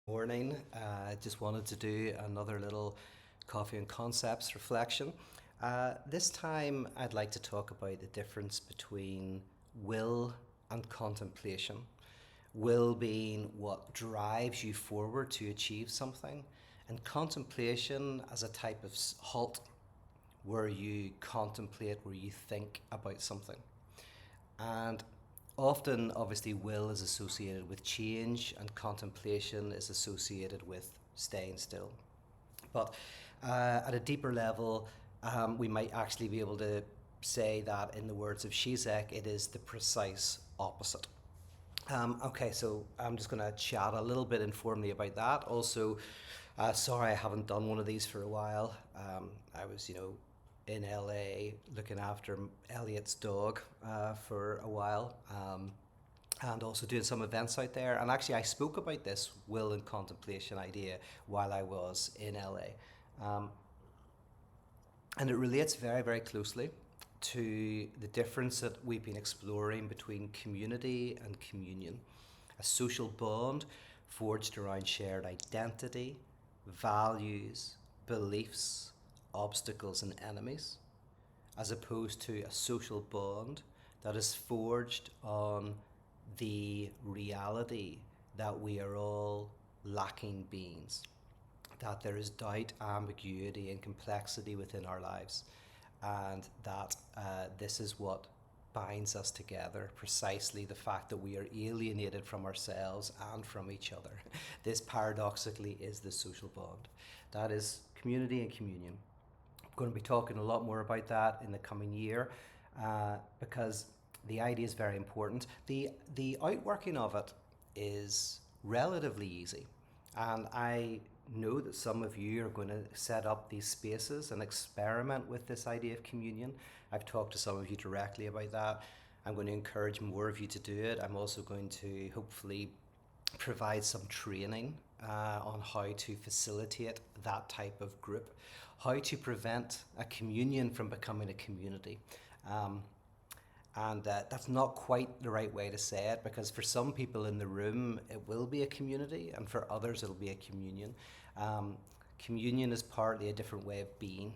Morning. I just wanted to do another little coffee and concepts reflection. This time, I'd like to talk about the difference between will and contemplation. Will being what drives you forward to achieve something, and contemplation as a type of halt where you contemplate, where you think about something. And often, obviously, will is associated with change, and contemplation is associated with staying still. But at a deeper level, we might actually be able to say that, in the words of Zizek, it is the precise opposite. Okay, so I'm just going to chat a little bit informally about that. Also, sorry I haven't done one of these for a while. I was, in LA looking after Elliot's dog for a while, and also doing some events out there. And actually, I spoke about this will and contemplation idea while I was in LA. And it relates very, very closely to the difference that we've been exploring between community and communion, a social bond forged around shared identity, values, beliefs, obstacles, and enemies, as opposed to a social bond that is forged on the reality that we are all lacking beings, that there is doubt, ambiguity, and complexity within our lives, and that this is what binds us together, precisely the fact that we are alienated from ourselves and from each other. This paradoxically is the social bond. That is community and communion. I'm going to be talking a lot more about that in the coming year, because the idea is very important. The outworking of it is relatively easy, and I know that some of you are going to set up these spaces and experiment with this idea of communion. I've talked to some of you directly about that. I'm going to encourage more of you to do it. I'm also going to hopefully provide some training on how to facilitate that type of group, how to prevent a communion from becoming a community. And that's not quite the right way to say it, because for some people in the room it will be a community, and for others it'll be a communion. Communion is partly a different way of being,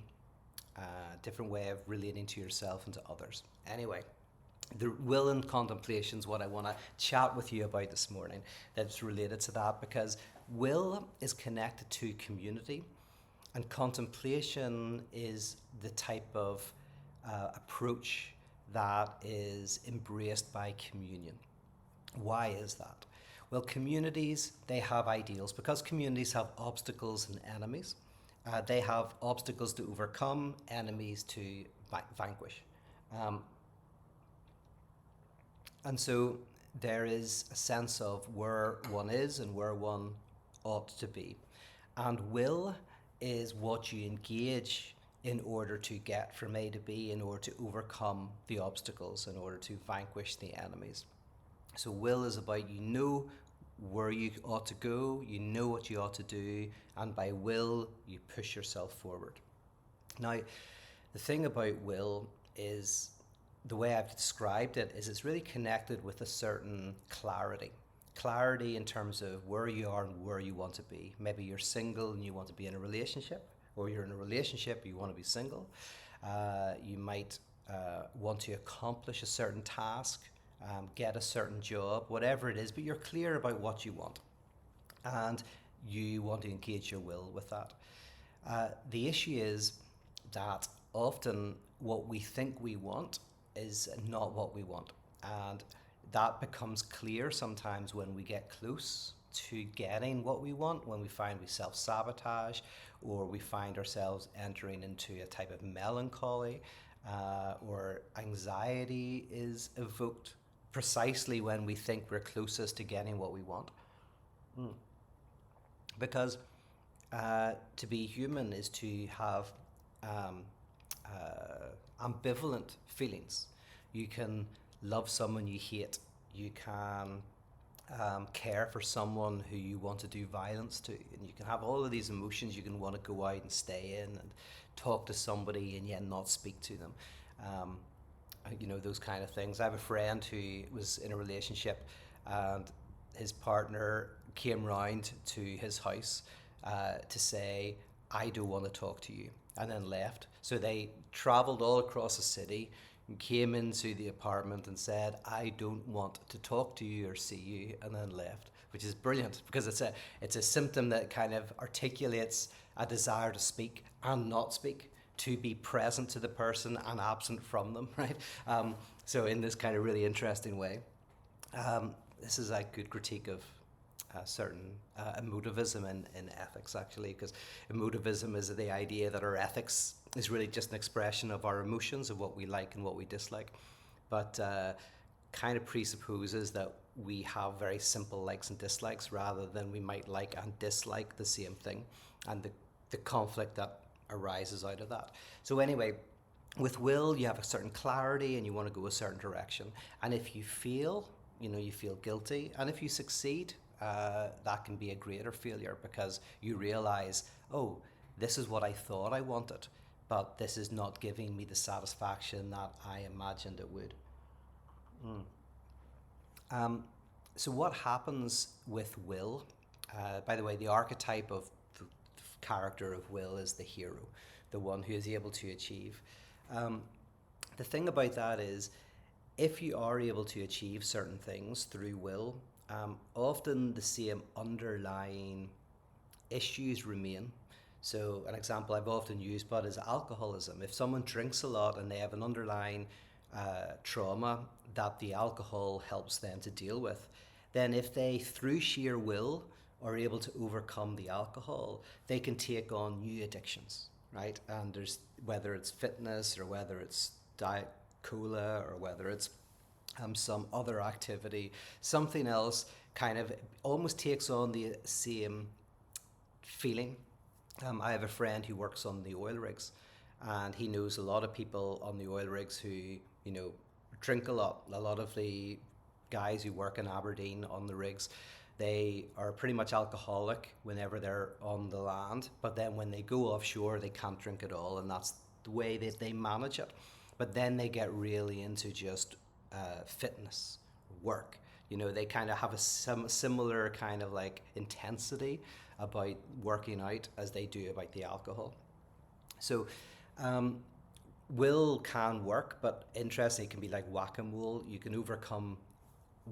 a different way of relating to yourself and to others. Anyway, the will and contemplation is what I want to chat with you about this morning, that's related to that, because will is connected to community, and contemplation is the type of approach that is embraced by communion. Why is that? Well, communities, they have ideals. Because communities have obstacles and enemies, they have obstacles to overcome, enemies to vanquish. And so there is a sense of where one is and where one ought to be. And will is what you engage in order to get from A to B, in order to overcome the obstacles, in order to vanquish the enemies. So will is about, you know where you ought to go, you know what you ought to do, and by will you push yourself forward. Now, the thing about will is, the way I've described it is, it's really connected with a certain clarity. Clarity in terms of where you are and where you want to be. Maybe you're single and you want to be in a relationship, or you're in a relationship, you want to be single. You might want to accomplish a certain task, get a certain job, whatever it is, but you're clear about what you want, and you want to engage your will with that. The issue is that often what we think we want is not what we want, and that becomes clear sometimes when we get close to getting what we want, when we find we self-sabotage, or we find ourselves entering into a type of melancholy, or anxiety is evoked precisely when we think we're closest to getting what we want. Because to be human is to have ambivalent feelings. You can love someone you hate. You can care for someone who you want to do violence to, and you can have all of these emotions. You can want to go out and stay in and talk to somebody and yet not speak to them. Those kind of things. I have a friend who was in a relationship, and his partner came round to his house to say, I don't want to talk to you, and then left. So they travelled all across the city and came into the apartment and said, I don't want to talk to you or see you, and then left, which is brilliant because it's a symptom that kind of articulates a desire to speak and not speak, to be present to the person and absent from them, right? So in this kind of really interesting way. This is a good critique of certain emotivism in ethics, actually, because emotivism is the idea that our ethics is really just an expression of our emotions, of what we like and what we dislike, but kind of presupposes that we have very simple likes and dislikes rather than we might like and dislike the same thing, and the conflict that arises out of that. So anyway, with will, you have a certain clarity and you want to go a certain direction. And if you fail, you feel guilty. And if you succeed, that can be a greater failure because you realize, oh, this is what I thought I wanted, but this is not giving me the satisfaction that I imagined it would. So what happens with will? By the way, the archetype of the character of will is the hero, the one who is able to achieve. The thing about that is, if you are able to achieve certain things through will, often the same underlying issues remain. So an example I've often used but is alcoholism. If someone drinks a lot and they have an underlying trauma that the alcohol helps them to deal with, then if they, through sheer will, are able to overcome the alcohol, they can take on new addictions, right? And there's, whether it's fitness or whether it's diet cola or whether it's some other activity, something else kind of almost takes on the same feeling. I have a friend who works on the oil rigs, and he knows a lot of people on the oil rigs who, drink a lot. A lot of the guys who work in Aberdeen on the rigs, they are pretty much alcoholic whenever they're on the land, but then when they go offshore, they can't drink at all, and that's the way that they manage it. But then they get really into just fitness, work. They kind of have a similar kind of like intensity about working out as they do about the alcohol. So will can work, but interestingly, it can be like whack-a-mole. You can overcome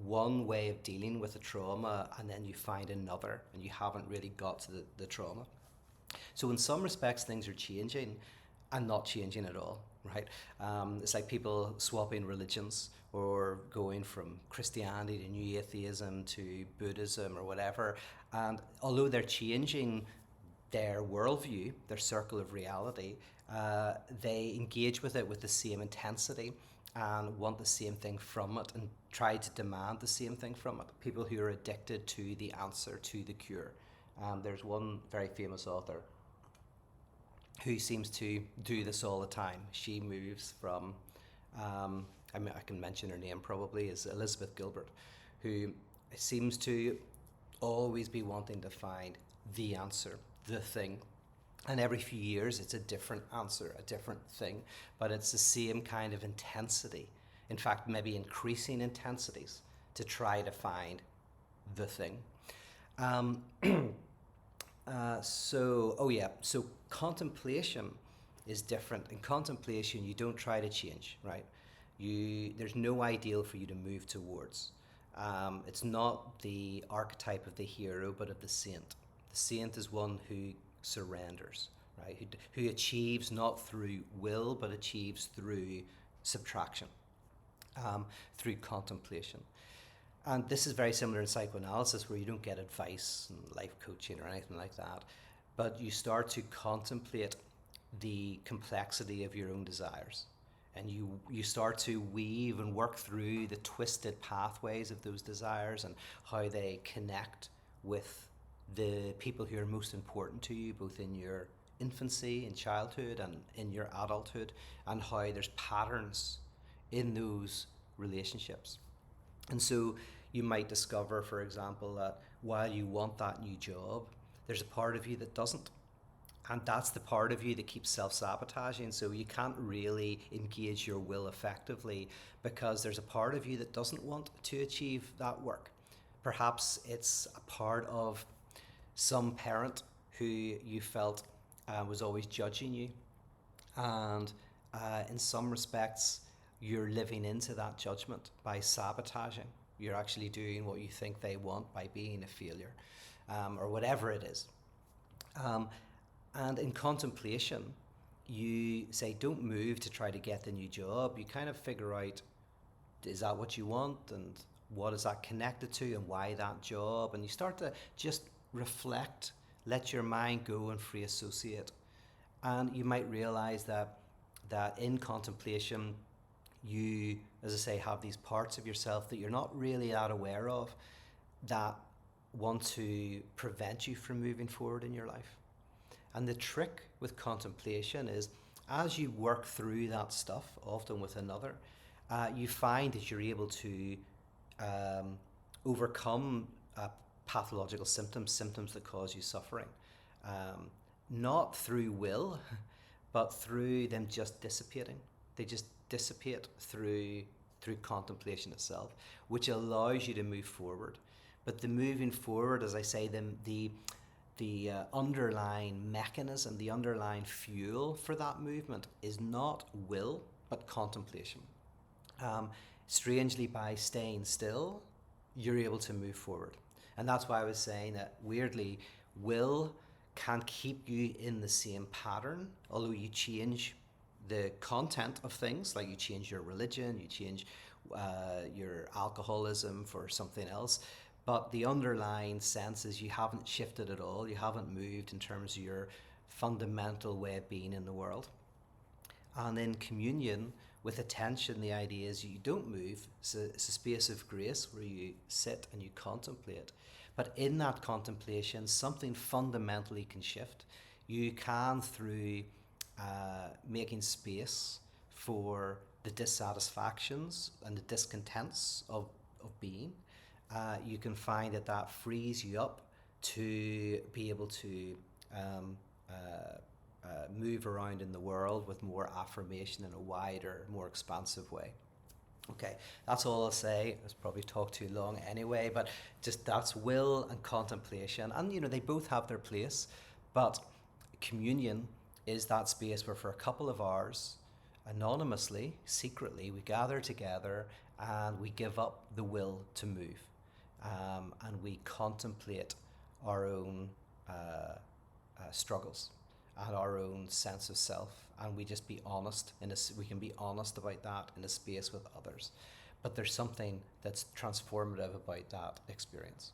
one way of dealing with a trauma and then you find another and you haven't really got to the trauma. So in some respects things are changing and not changing at all, right? It's like people swapping religions or going from Christianity to New Atheism to Buddhism or whatever, and although they're changing their worldview, their circle of reality, they engage with it with the same intensity and want the same thing from it and try to demand the same thing from it. People who are addicted to the answer, to the cure. There's one very famous author who seems to do this all the time. She moves from, I can mention her name probably, is Elizabeth Gilbert, who seems to always be wanting to find the answer, the thing. And every few years it's a different answer, a different thing, but it's the same kind of intensity. In fact, maybe increasing intensities to try to find the thing. So contemplation is different. In contemplation, you don't try to change, right? There's no ideal for you to move towards. It's not the archetype of the hero, but of the saint. The saint is one who surrenders, right? Who achieves not through will, but achieves through subtraction, through contemplation. And this is very similar in psychoanalysis, where you don't get advice and life coaching or anything like that, but you start to contemplate the complexity of your own desires. And you start to weave and work through the twisted pathways of those desires and how they connect with the people who are most important to you, both in your infancy, in childhood, and in your adulthood, and how there's patterns in those relationships. And so you might discover, for example, that while you want that new job, there's a part of you that doesn't. And that's the part of you that keeps self-sabotaging. So you can't really engage your will effectively because there's a part of you that doesn't want to achieve that work. Perhaps it's a part of some parent who you felt was always judging you, and in some respects, you're living into that judgment by sabotaging. You're actually doing what you think they want by being a failure, or whatever it is. Um, and in contemplation, you say, don't move to try to get the new job. You kind of figure out, is that what you want? And what is that connected to? And why that job? And you start to just reflect, let your mind go and free associate. And you might realize that in contemplation, you, as I say, have these parts of yourself that you're not really that aware of that want to prevent you from moving forward in your life. And the trick with contemplation is, as you work through that stuff, often with another, you find that you're able to overcome pathological symptoms that cause you suffering. Not through will, but through them just dissipating. They just dissipate through contemplation itself, which allows you to move forward. But the moving forward, as I say, the underlying mechanism, the underlying fuel for that movement is not will, but contemplation. Strangely, by staying still, you're able to move forward. And that's why I was saying that, weirdly, will can keep you in the same pattern, although you change the content of things, like you change your religion, you change your alcoholism for something else. But the underlying sense is you haven't shifted at all. You haven't moved in terms of your fundamental way of being in the world. And in communion with attention, the idea is you don't move. It's a space of grace where you sit and you contemplate. But in that contemplation, something fundamentally can shift. You can, through making space for the dissatisfactions and the discontents of being, you can find that frees you up to be able to move around in the world with more affirmation in a wider, more expansive way. Okay, that's all I'll say. I've probably talked too long anyway, but just that's will and contemplation. And, they both have their place, but communion is that space where for a couple of hours, anonymously, secretly, we gather together and we give up the will to move. And we contemplate our own struggles and our own sense of self, and we just be honest. We can be honest about that in a space with others. But there's something that's transformative about that experience.